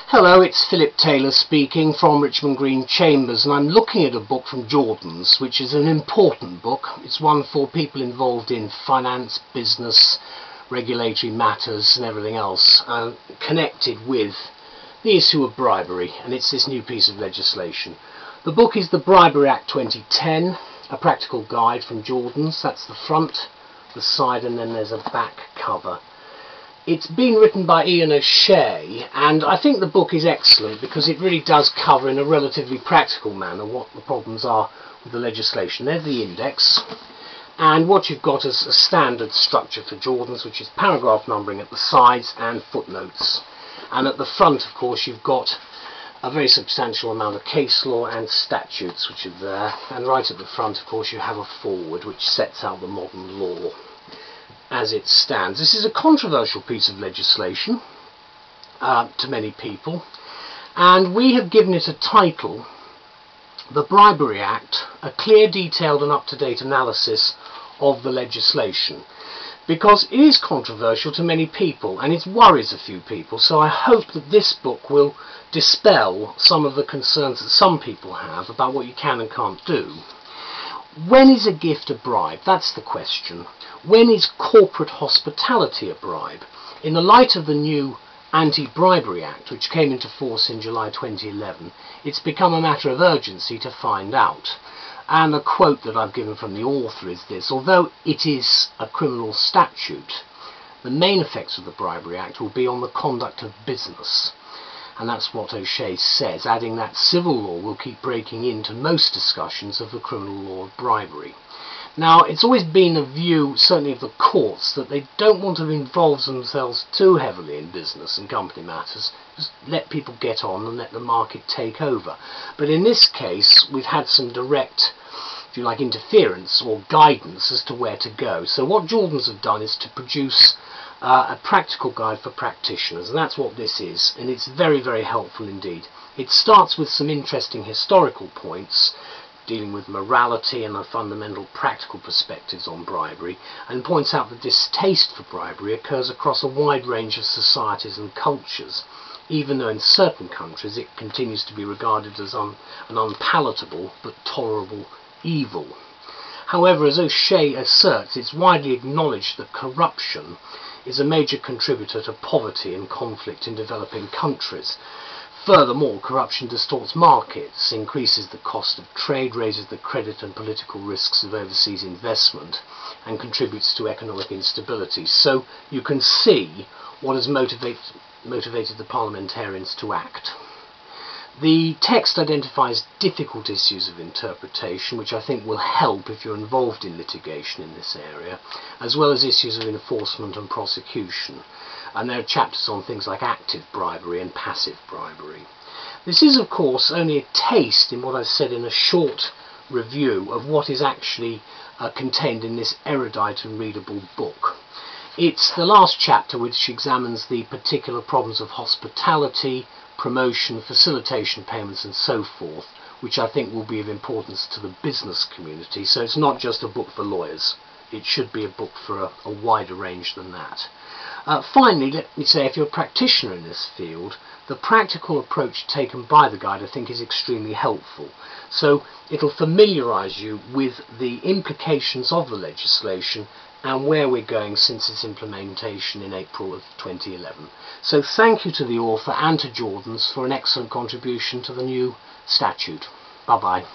Hello, it's Philip Taylor speaking from Richmond Green Chambers, and I'm looking at a book from Jordan's, which is an important book. It's one for people involved in finance, business, regulatory matters and everything else, connected with the issue of bribery, and it's this new piece of legislation. The book is the Bribery Act 2010, a practical guide from Jordan's. That's the front, the side, and then there's a back cover. It's been written by Eoin O'Shea, and I think the book is excellent because it really does cover in a relatively practical manner what the problems are with the legislation. There's the index, and what you've got is a standard structure for Jordan's, which is paragraph numbering at the sides and footnotes. And at the front, of course, you've got a very substantial amount of case law and statutes which are there, and right at the front, of course, you have a foreword which sets out the modern law as it stands. This is a controversial piece of legislation to many people, and we have given it a title, the Bribery Act, a clear, detailed and up-to-date analysis of the legislation, because it is controversial to many people and it worries a few people. So I hope that this book will dispel some of the concerns that some people have about what you can and can't do. When is a gift a bribe? That's the question. When is corporate hospitality a bribe? In the light of the new anti-bribery Act, which came into force in July 2011, it's become a matter of urgency to find out. And the quote that I've given from the author is this: although it is a criminal statute, the main effects of the Bribery Act will be on the conduct of business. And that's what O'Shea says, adding that civil law will keep breaking into most discussions of the criminal law of bribery. Now, it's always been a view, certainly of the courts, that they don't want to involve themselves too heavily in business and company matters. Just let people get on and let the market take over. But in this case, we've had some direct, if you like, interference or guidance as to where to go. So what Jordan's have done is to produce a practical guide for practitioners, and that's what this is, and it's very, very helpful indeed. It starts with some interesting historical points dealing with morality and the fundamental practical perspectives on bribery, and points out that distaste for bribery occurs across a wide range of societies and cultures, even though in certain countries it continues to be regarded as an unpalatable but tolerable evil. However, as O'Shea asserts, it's widely acknowledged that corruption is a major contributor to poverty and conflict in developing countries. Furthermore, corruption distorts markets, increases the cost of trade, raises the credit and political risks of overseas investment, and contributes to economic instability. So you can see what has motivated the parliamentarians to act. The text identifies difficult issues of interpretation, which I think will help if you're involved in litigation in this area, as well as issues of enforcement and prosecution. And there are chapters on things like active bribery and passive bribery. This is, of course, only a taste in what I've said in a short review of what is actually contained in this erudite and readable book. It's the last chapter which examines the particular problems of hospitality, promotion, facilitation payments and so forth, which I think will be of importance to the business community. So it's not just a book for lawyers. It should be a book for a wider range than that. Finally, let me say, if you're a practitioner in this field, the practical approach taken by the guide I think is extremely helpful. So it'll familiarise you with the implications of the legislation and where we're going since its implementation in April of 2011. So thank you to the author and to Jordan's for an excellent contribution to the new statute. Bye-bye.